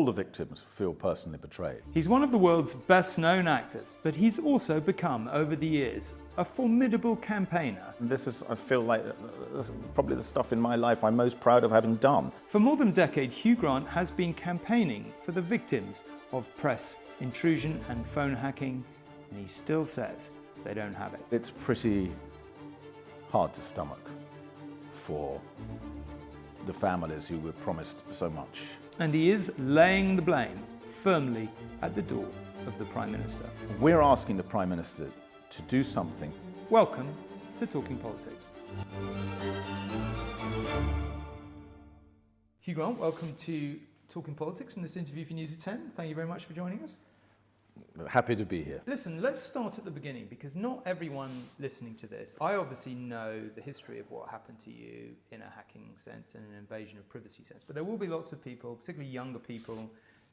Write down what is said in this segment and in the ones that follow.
the victims feel personally betrayed. He's one of the world's best-known actors, but he's also become, over the years, a formidable campaigner. This is, I feel like, this is probably the stuff in my life I'm most proud of having done. For more than a decade, Hugh Grant has been campaigning for the victims of press intrusion and phone hacking, and he still says they don't have it. It's pretty hard to stomach for the families who were promised so much. And he is laying the blame firmly at the door of the Prime Minister. We're asking the Prime Minister to do something. Welcome to Talking Politics. Hugh Grant, welcome to Talking Politics and this interview for News at 10. Thank you very much for joining us. Happy to be here. Listen, let's start at the beginning, because not everyone listening to this, I obviously know the history of what happened to you in a hacking sense and an invasion of privacy sense, but there will be lots of people, particularly younger people,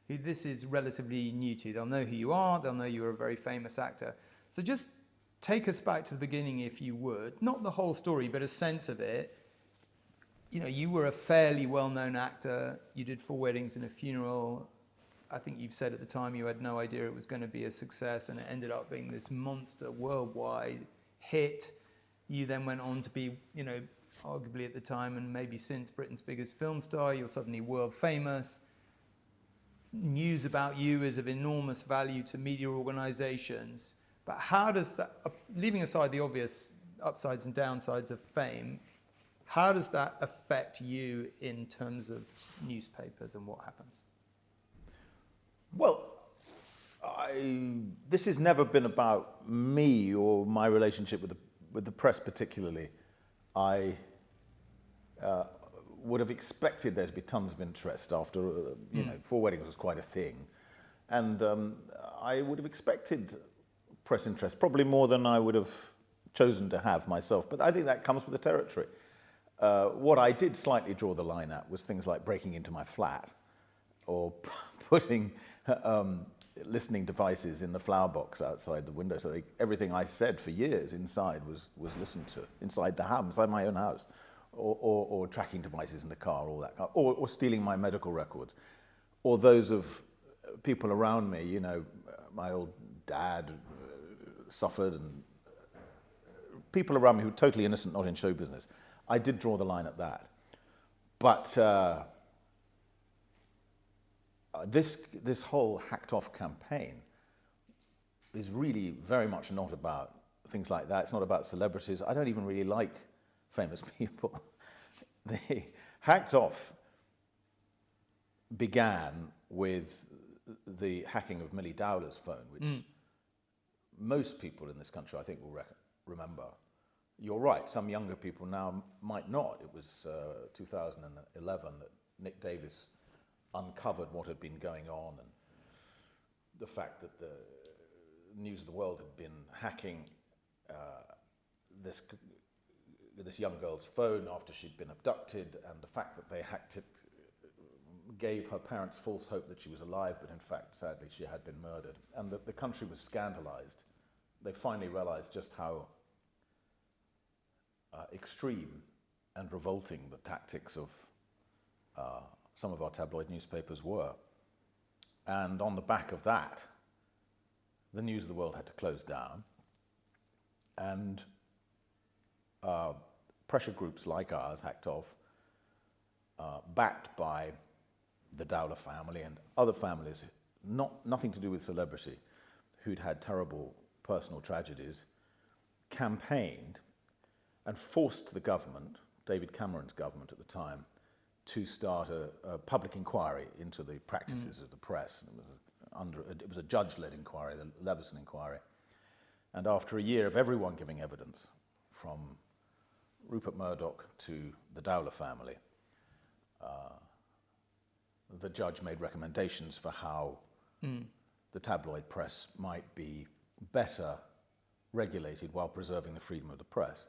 who this is relatively new to. They'll know who you are, they'll know you're a very famous actor. So just take us back to the beginning, if you would. Not the whole story, but a sense of it. You know, you were a fairly well-known actor, you did 4 weddings and a funeral. I think you've said at the time you had no idea it was going to be a success, and it ended up being this monster worldwide hit. You then went on to be, you know, arguably at the time and maybe since Britain's biggest film star. You're suddenly world famous. News about you is of enormous value to media organizations. But how does that, leaving aside the obvious upsides and downsides of fame, how does that affect you in terms of newspapers and what happens? Well, this has never been about me or my relationship with the press particularly. I would have expected there to be tons of interest after, you know, 4 weddings was quite a thing. And I would have expected press interest, probably more than I would have chosen to have myself. But I think that comes with the territory. What I did slightly draw the line at was things like breaking into my flat or putting listening devices in the flower box outside the window, so everything I said for years inside was listened to inside the house, inside my own house, or tracking devices in the car, all that, or stealing my medical records, or those of people around me. You know, my old dad suffered, and people around me who were totally innocent, not in show business. I did draw the line at that, but. This whole hacked off campaign is really very much not about things like that. It's not about celebrities. I don't even really like famous people. The hacked off began with the hacking of Millie Dowler's phone, which most people in this country, I think, will remember. You're right, some younger people now might not. It was 2011 that Nick Davis uncovered what had been going on, and the fact that the News of the World had been hacking this young girl's phone after she'd been abducted, and the fact that they hacked it gave her parents false hope that she was alive, but in fact, sadly, she had been murdered. And the country was scandalized. They finally realized just how extreme and revolting the tactics of some of our tabloid newspapers were. And on the back of that, the News of the World had to close down. And pressure groups like ours, hacked off, backed by the Dowler family and other families, nothing to do with celebrity, who'd had terrible personal tragedies, campaigned and forced the government, David Cameron's government at the time, to start a public inquiry into the practices of the press. It was a judge-led inquiry, the Leveson inquiry. And after a year of everyone giving evidence, from Rupert Murdoch to the Dowler family, the judge made recommendations for how the tabloid press might be better regulated while preserving the freedom of the press.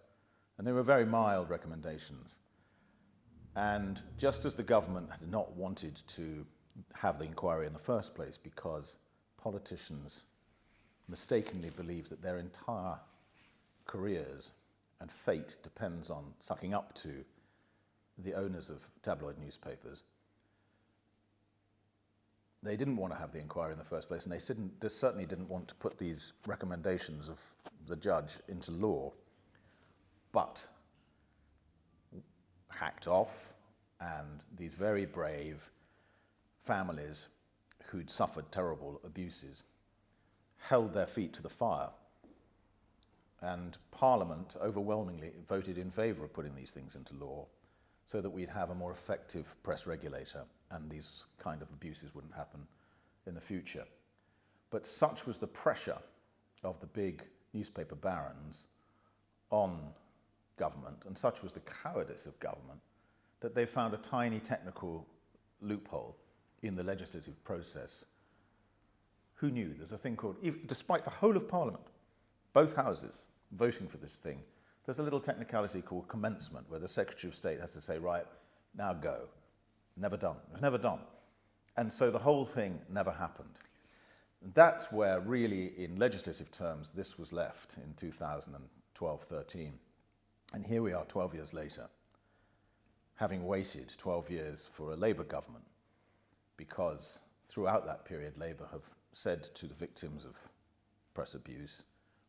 And they were very mild recommendations. And just as the government had not wanted to have the inquiry in the first place because politicians mistakenly believe that their entire careers and fate depends on sucking up to the owners of tabloid newspapers, They didn't want to have the inquiry in the first place, and they certainly didn't want to put these recommendations of the judge into law, but hacked off, and these very brave families who'd suffered terrible abuses held their feet to the fire, and Parliament overwhelmingly voted in favour of putting these things into law so that we'd have a more effective press regulator and these kind of abuses wouldn't happen in the future. But such was the pressure of the big newspaper barons on government, and such was the cowardice of government, that they found a tiny technical loophole in the legislative process. Who knew? There's a thing called, despite the whole of Parliament, both houses voting for this thing, there's a little technicality called commencement, where the Secretary of State has to say, right, now go. Never done. It was never done. And so the whole thing never happened. That's where really, in legislative terms, this was left in 2012-13. And here we are 12 years later, having waited 12 years for a Labour government, because throughout that period, Labour have said to the victims of press abuse,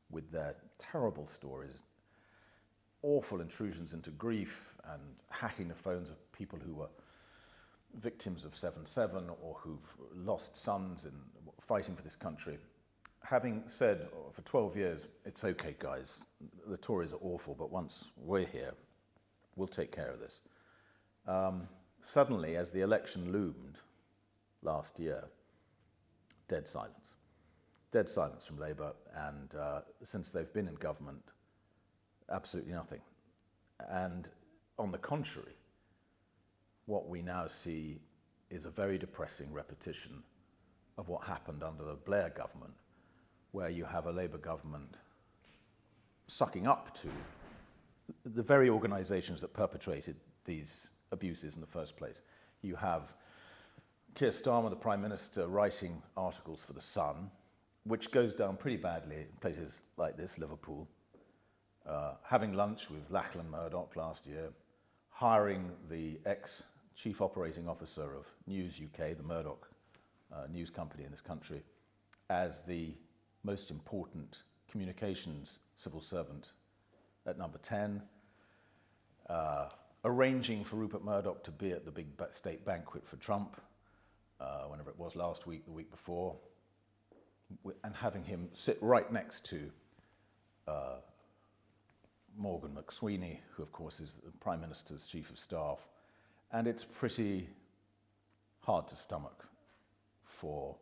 with their terrible stories, awful intrusions into grief and hacking the phones of people who were victims of 7/7 or who've lost sons in fighting for this country, having said for 12 years, it's okay guys, the Tories are awful, but once we're here, we'll take care of this. Suddenly, as the election loomed last year, dead silence. Dead silence from Labour, and since they've been in government, absolutely nothing. And on the contrary, what we now see is a very depressing repetition of what happened under the Blair government, where you have a Labour government sucking up to the very organisations that perpetrated these abuses in the first place. You have Keir Starmer, the Prime Minister, writing articles for The Sun, which goes down pretty badly in places like this, Liverpool, having lunch with Lachlan Murdoch last year, hiring the ex-chief operating officer of News UK, the Murdoch news company in this country, as the most important communications civil servant at number 10, arranging for Rupert Murdoch to be at the big state banquet for Trump, whenever it was last week, the week before, and having him sit right next to Morgan McSweeney, who of course is the Prime Minister's Chief of Staff. And it's pretty hard to stomach for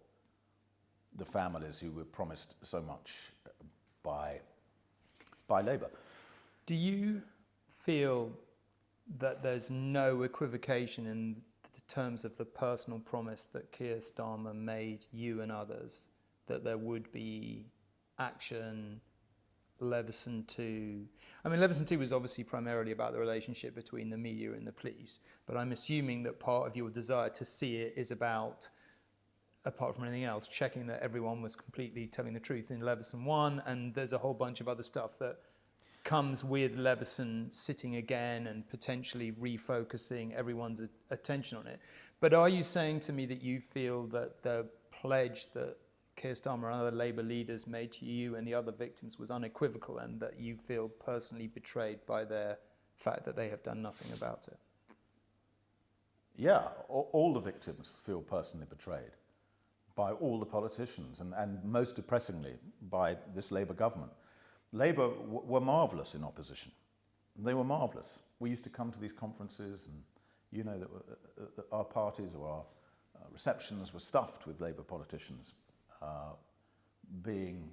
the families who were promised so much by Labour. Do you feel that there's no equivocation in the terms of the personal promise that Keir Starmer made you and others, that there would be action, Leveson 2? I mean, Leveson 2 was obviously primarily about the relationship between the media and the police, but I'm assuming that part of your desire to see it is about, apart from anything else, checking that everyone was completely telling the truth in Leveson 1, and there's a whole bunch of other stuff that comes with Leveson sitting again and potentially refocusing everyone's attention on it. But are you saying to me that you feel that the pledge that Keir Starmer and other Labour leaders made to you and the other victims was unequivocal, and that you feel personally betrayed by their fact that they have done nothing about it? Yeah, all the victims feel personally betrayed by all the politicians, and most depressingly by this Labour government. Labour were marvellous in opposition. They were marvellous. We used to come to these conferences, and you know that our parties or our receptions were stuffed with Labour politicians, being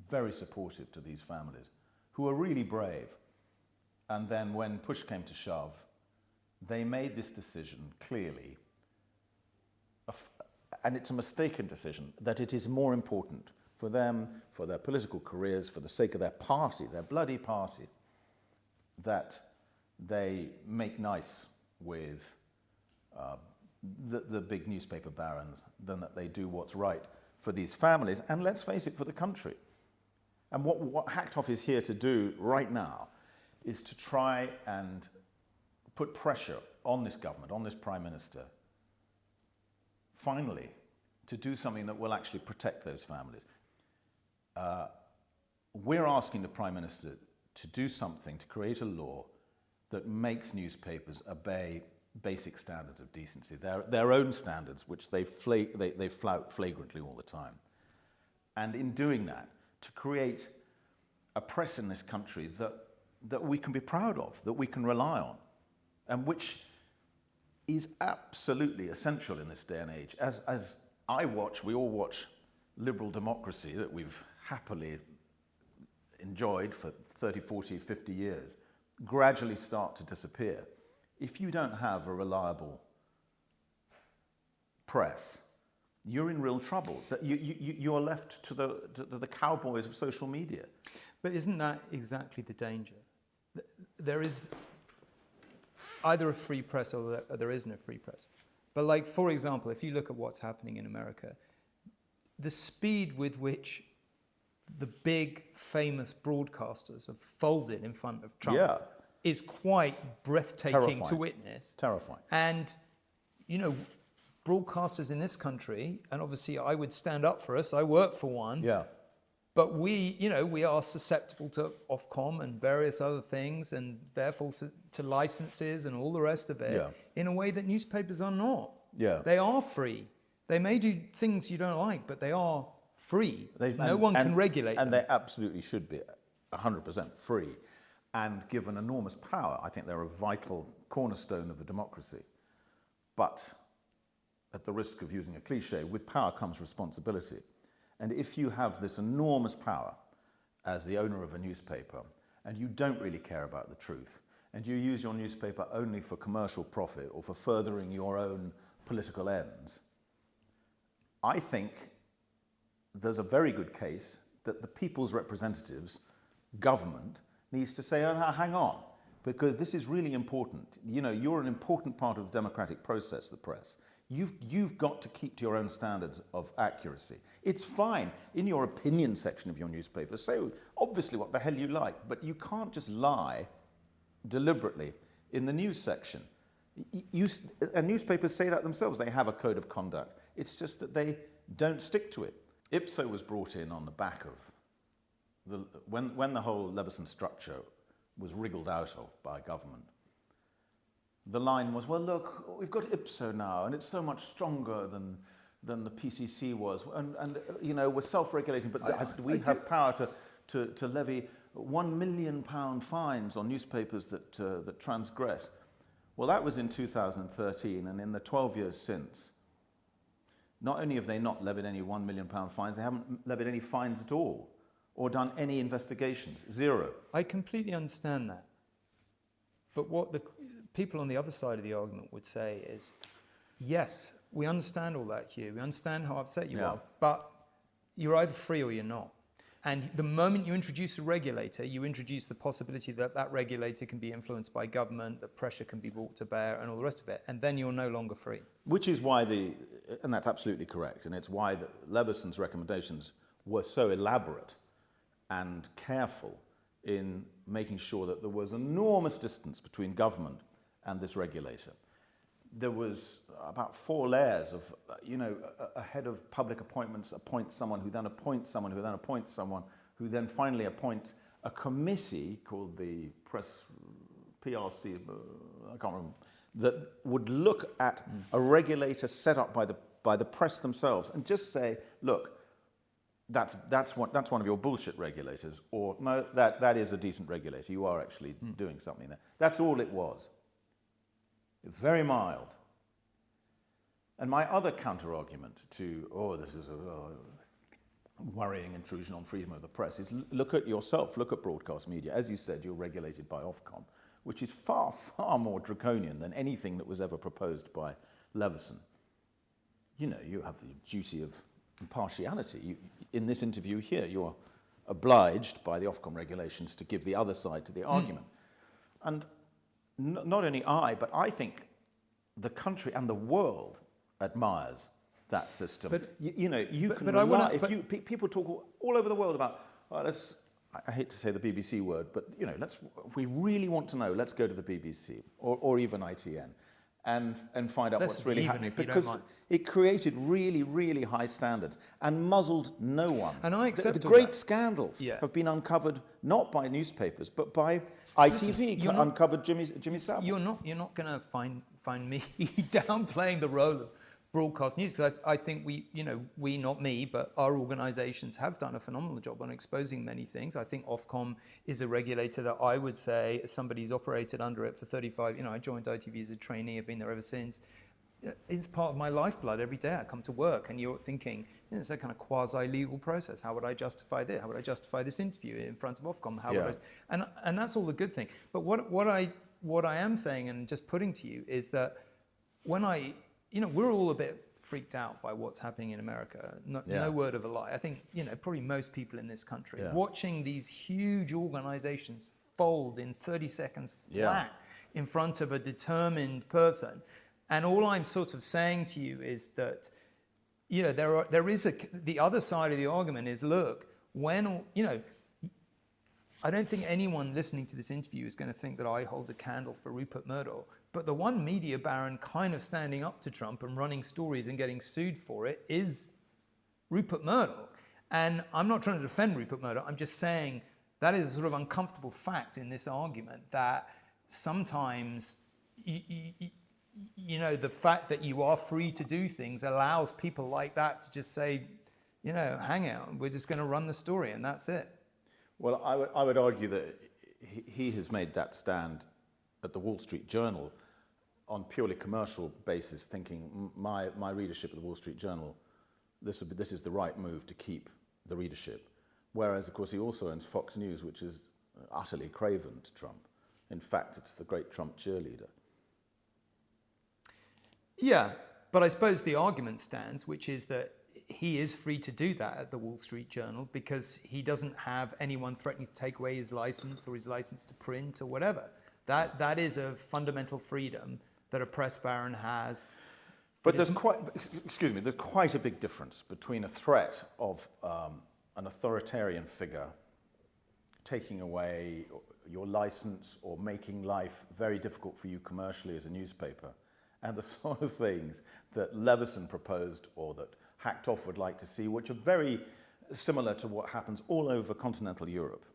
very supportive to these families, who were really brave. And then when push came to shove, they made this decision clearly, and it's a mistaken decision, that it is more important for them, for their political careers, for the sake of their party, their bloody party, that they make nice with the big newspaper barons than that they do what's right for these families, and let's face it, for the country. And what Hacktoff is here to do right now is to try and put pressure on this government, on this Prime Minister, finally, to do something that will actually protect those families. We're asking the Prime Minister to do something, to create a law that makes newspapers obey basic standards of decency, their own standards, which they flout flagrantly all the time. And in doing that, to create a press in this country that we can be proud of, that we can rely on, and which is absolutely essential in this day and age. As we all watch liberal democracy that we've happily enjoyed for 30, 40, 50 years, gradually start to disappear. If you don't have a reliable press, you're in real trouble. You're left to the cowboys of social media. But isn't that exactly the danger? There is either a free press or there isn't a free press. But like, for example, if you look at what's happening in America, the speed with which the big famous broadcasters have folded in front of Trump is quite breathtaking to witness. Terrifying. And, you know, broadcasters in this country, and obviously I would stand up for us, I work for one. Yeah. But we are susceptible to Ofcom and various other things, and therefore to licenses and all the rest of it, in a way that newspapers are not. Yeah. They are free. They may do things you don't like, but they are free. No one can regulate them. And they absolutely should be 100% free and given enormous power. I think they're a vital cornerstone of a democracy. But at the risk of using a cliche, with power comes responsibility. And if you have this enormous power as the owner of a newspaper, and you don't really care about the truth, and you use your newspaper only for commercial profit or for furthering your own political ends, I think there's a very good case that the people's representatives, government, needs to say, oh, hang on, because this is really important. You know, you're an important part of the democratic process, the press. You've got to keep to your own standards of accuracy. It's fine in your opinion section of your newspaper. Say obviously what the hell you like, but you can't just lie deliberately in the news section. And newspapers say that themselves. They have a code of conduct. It's just that they don't stick to it. IPSO was brought in on the back of when the whole Leveson structure was wriggled out of by government. The line was, well, look, we've got IPSO now, and it's so much stronger than the PCC was, and you know, we're self-regulating, but we have power to levy £1 million fines on newspapers that transgress. Well, that was in 2013, and in the 12 years since, not only have they not levied any £1 million fines, they haven't levied any fines at all, or done any investigations. Zero. I completely understand that. But what the people on the other side of the argument would say is, yes, we understand all that, Hugh. We understand how upset you are, but you're either free or you're not. And the moment you introduce a regulator, you introduce the possibility that that regulator can be influenced by government, that pressure can be brought to bear, and all the rest of it. And then you're no longer free. Which is why and that's absolutely correct, and it's why Leveson's recommendations were so elaborate and careful in making sure that there was enormous distance between government and this regulator. There was about 4 layers of, a head of public appointments appoints someone who then appoints someone who then appoints someone who then finally appoints a committee called the PRC, I can't remember, that would look at a regulator set up by the press themselves and just say, look, that's one of your bullshit regulators, or no, that is a decent regulator. You are actually doing something there. That's all it was. Very mild. And my other counter-argument to, this is a worrying intrusion on freedom of the press, is look at yourself, look at broadcast media. As you said, you're regulated by Ofcom, which is far, far more draconian than anything that was ever proposed by Leveson. You know, you have the duty of impartiality. In this interview here, you're obliged by the Ofcom regulations to give the other side to the argument. And not only but I think the country and the world admires that system. But people talk all over the world about, I hate to say the BBC word, but if we really want to know, let's go to the BBC or even ITN and find out what's really happening. it created really, really high standards and muzzled no one. And I accept the all great that. scandals Yeah. have been uncovered not by newspapers but by ITV. you're not- uncovered Jimmy Savile. You're not going to find me downplaying the role of broadcast news, because I think we, not me, but our organisations have done a phenomenal job on exposing many things. I think Ofcom is a regulator that I would say, as somebody who's operated under it for 35, I joined ITV as a trainee, I've been there ever since. It's part of my lifeblood. Every day I come to work and you're thinking, it's a kind of quasi-legal process. How would I justify this? How would I justify this interview in front of Ofcom? How would I? And that's all the good thing. But what I am saying and just putting to you is that when we're all a bit freaked out by what's happening in America. No word of a lie. I think, probably most people in this country watching these huge organizations fold in 30 seconds flat in front of a determined person. And all I'm sort of saying to you is that, there is the other side of the argument is, look, I don't think anyone listening to this interview is going to think that I hold a candle for Rupert Murdoch. But the one media baron kind of standing up to Trump and running stories and getting sued for it is Rupert Murdoch. And I'm not trying to defend Rupert Murdoch. I'm just saying that is a sort of uncomfortable fact in this argument, that sometimes, the fact that you are free to do things allows people like that to just say, hang out, we're just going to run the story and that's it. Well, I would argue that he has made that stand at the Wall Street Journal on purely commercial basis, thinking my readership at the Wall Street Journal, this is the right move to keep the readership. Whereas, of course, he also owns Fox News, which is utterly craven to Trump. In fact, it's the great Trump cheerleader. Yeah, but I suppose the argument stands, which is that he is free to do that at the Wall Street Journal because he doesn't have anyone threatening to take away his license or his license to print or whatever. That is a fundamental freedom that a press baron has. But there's quite a big difference between a threat of an authoritarian figure taking away your license or making life very difficult for you commercially as a newspaper, and the sort of things that Leveson proposed or that Hacked Off would like to see, which are very similar to what happens all over continental Europe.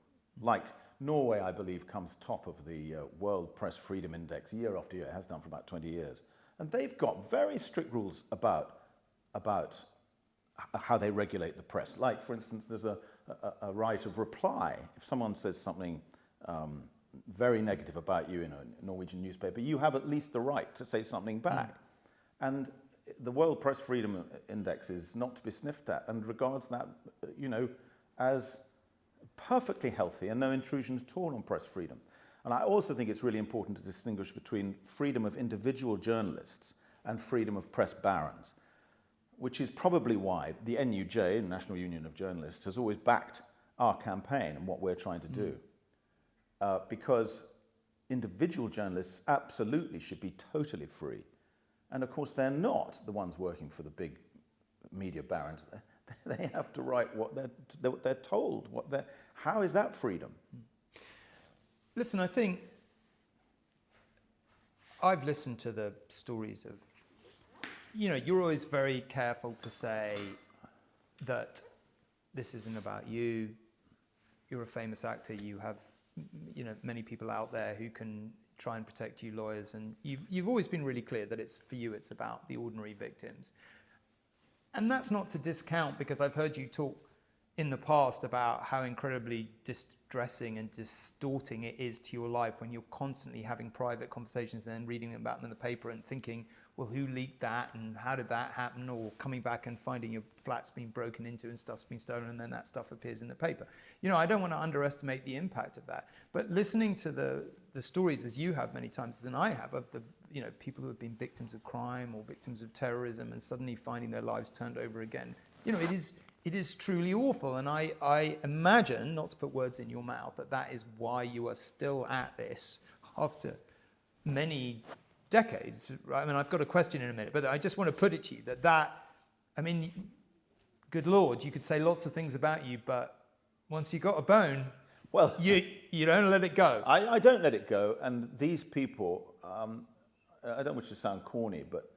Like Norway, I believe, comes top of the World Press Freedom Index year after year. It has done for about 20 years. And they've got very strict rules about how they regulate the press. Like, for instance, there's a right of reply. If someone says something very negative about you in a Norwegian newspaper, you have at least the right to say something back. And the World Press Freedom Index is not to be sniffed at and regards that, as perfectly healthy and no intrusion at all on press freedom. And I also think it's really important to distinguish between freedom of individual journalists and freedom of press barons, which is probably why the NUJ, National Union of Journalists, has always backed our campaign and what we're trying to do. Because individual journalists absolutely should be totally free. And of course, they're not the ones working for the big media barons. They have to write what they're told. How is that freedom? Listen, I think I've listened to the stories of, you're always very careful to say that this isn't about you. You're a famous actor. You have, many people out there who can try and protect you, lawyers, and you've always been really clear that it's about the ordinary victims. And that's not to discount, because I've heard you talk in the past about how incredibly distressing and distorting it is to your life when you're constantly having private conversations and then reading about them in the paper and thinking, well, who leaked that and how did that happen? Or coming back and finding your flat's been broken into and stuff's been stolen and then that stuff appears in the paper. I don't want to underestimate the impact of that. But listening to the stories, as you have many times, as I have, of the people who have been victims of crime or victims of terrorism and suddenly finding their lives turned over again, it is truly awful. And I imagine, not to put words in your mouth, that is why you are still at this after many decades, right? I mean, I've got a question in a minute, but I just want to put it to you good Lord, you could say lots of things about you, but once you got a bone, well, you don't let it go. I don't let it go, and these people, I don't wish to sound corny, but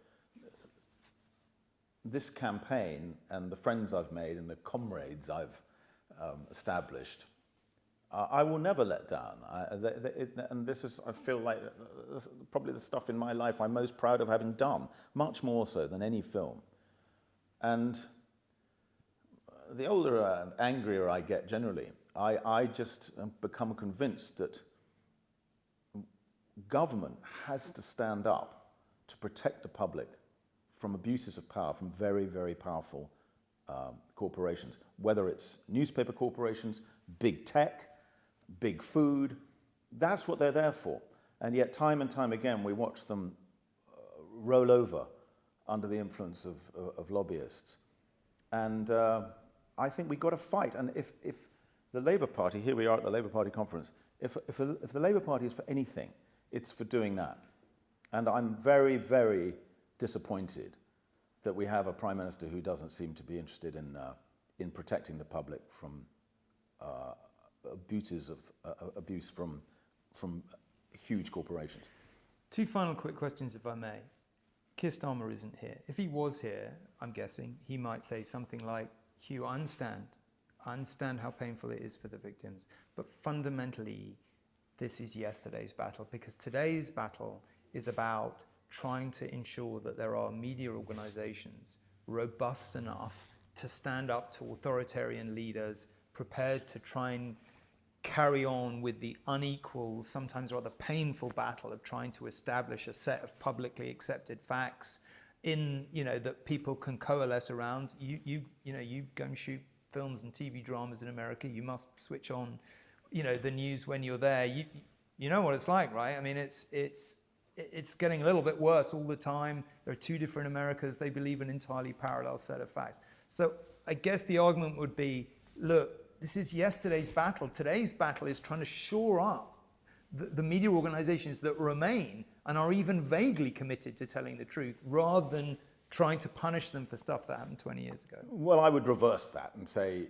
this campaign and the friends I've made and the comrades I've established, I will never let down. And this is, I feel like, this is probably the stuff in my life I'm most proud of having done, much more so than any film. And the older and angrier I get generally, I just become convinced that government has to stand up to protect the public from abuses of power from very, very powerful corporations, whether it's newspaper corporations, big tech, big food. That's what they're there for. And yet time and time again we watch them roll over under the influence of lobbyists. And I think we've got to fight. And if the Labour Party, here we are at the Labour Party conference, if the Labour Party is for anything, it's for doing that. And I'm very, very disappointed that we have a Prime Minister who doesn't seem to be interested in protecting the public from abuse from huge corporations. Two final quick questions, if I may. Keir Starmer isn't here. If he was here, I'm guessing, he might say something like, Hugh, I understand how painful it is for the victims, but fundamentally, this is yesterday's battle, because today's battle is about trying to ensure that there are media organizations robust enough to stand up to authoritarian leaders, prepared to try and carry on with the unequal, sometimes rather painful battle of trying to establish a set of publicly accepted facts that people can coalesce around. You go and shoot films and TV dramas in America, you must switch on, the news when you're there. You know what it's like, right? I mean, it's getting a little bit worse all the time. There are two different Americas. They believe an entirely parallel set of facts. So I guess the argument would be, look, this is yesterday's battle. Today's battle is trying to shore up the media organizations that remain and are even vaguely committed to telling the truth, rather than trying to punish them for stuff that happened 20 years ago. Well, I would reverse that and say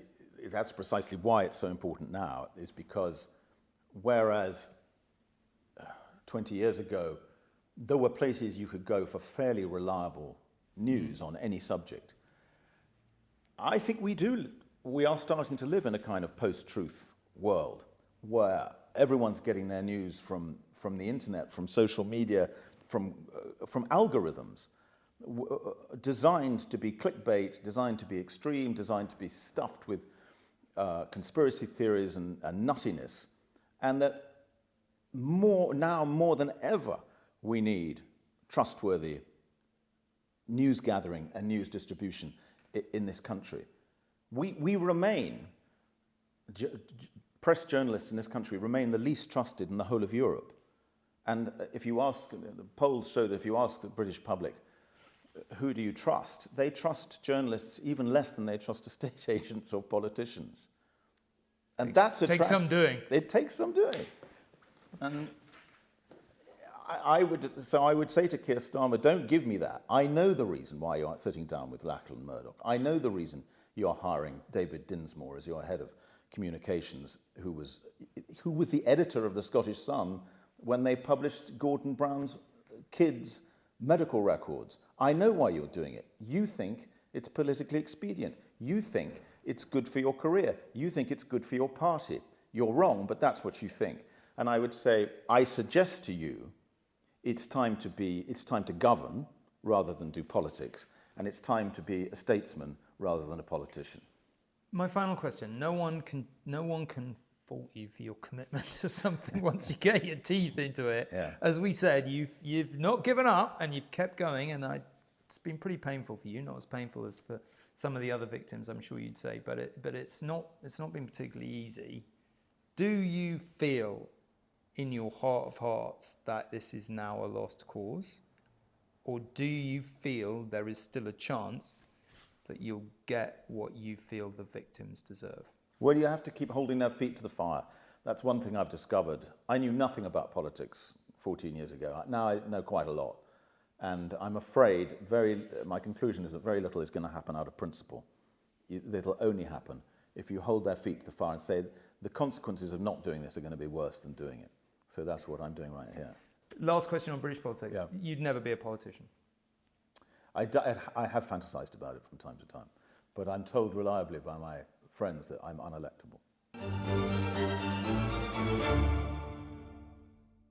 that's precisely why it's so important now, is because whereas 20 years ago, there were places you could go for fairly reliable news on any subject, I think we are starting to live in a kind of post-truth world where everyone's getting their news from the internet, from social media, from algorithms designed to be clickbait, designed to be extreme, designed to be stuffed with conspiracy theories and nuttiness, and that now more than ever we need trustworthy news gathering and news distribution in this country. We remain, press journalists in this country remain the least trusted in the whole of Europe. And if you ask, the polls show that if you ask the British public, who do you trust? They trust journalists even less than they trust estate agents or politicians. And takes some doing. It takes some doing. And I would say to Keir Starmer, don't give me that. I know the reason why you aren't sitting down with Lachlan Murdoch. I know the reason you are hiring David Dinsmore as your head of communications, who was the editor of the Scottish Sun when they published Gordon Brown's kids' medical records. I know why you're doing it. You think it's politically expedient. You think it's good for your career. You think it's good for your party. You're wrong, but that's what you think. And I would say, I suggest to you, it's time to govern rather than do politics, and it's time to be a statesman rather than a politician. My final question: no one can fault you for your commitment to something once you get your teeth into it. Yeah. As we said, you've not given up and you've kept going, and it's been pretty painful for you. Not as painful as for some of the other victims, I'm sure you'd say, but it's not been particularly easy. Do you feel in your heart of hearts that this is now a lost cause? Or do you feel there is still a chance that you'll get what you feel the victims deserve? Well, you have to keep holding their feet to the fire. That's one thing I've discovered. I knew nothing about politics 14 years ago. Now I know quite a lot. And I'm afraid my conclusion is that very little is going to happen out of principle. It'll only happen if you hold their feet to the fire and say the consequences of not doing this are going to be worse than doing it. So that's what I'm doing right here. Last question on British politics. Yeah. You'd never be a politician. I have fantasized about it from time to time, but I'm told reliably by my friends that I'm unelectable.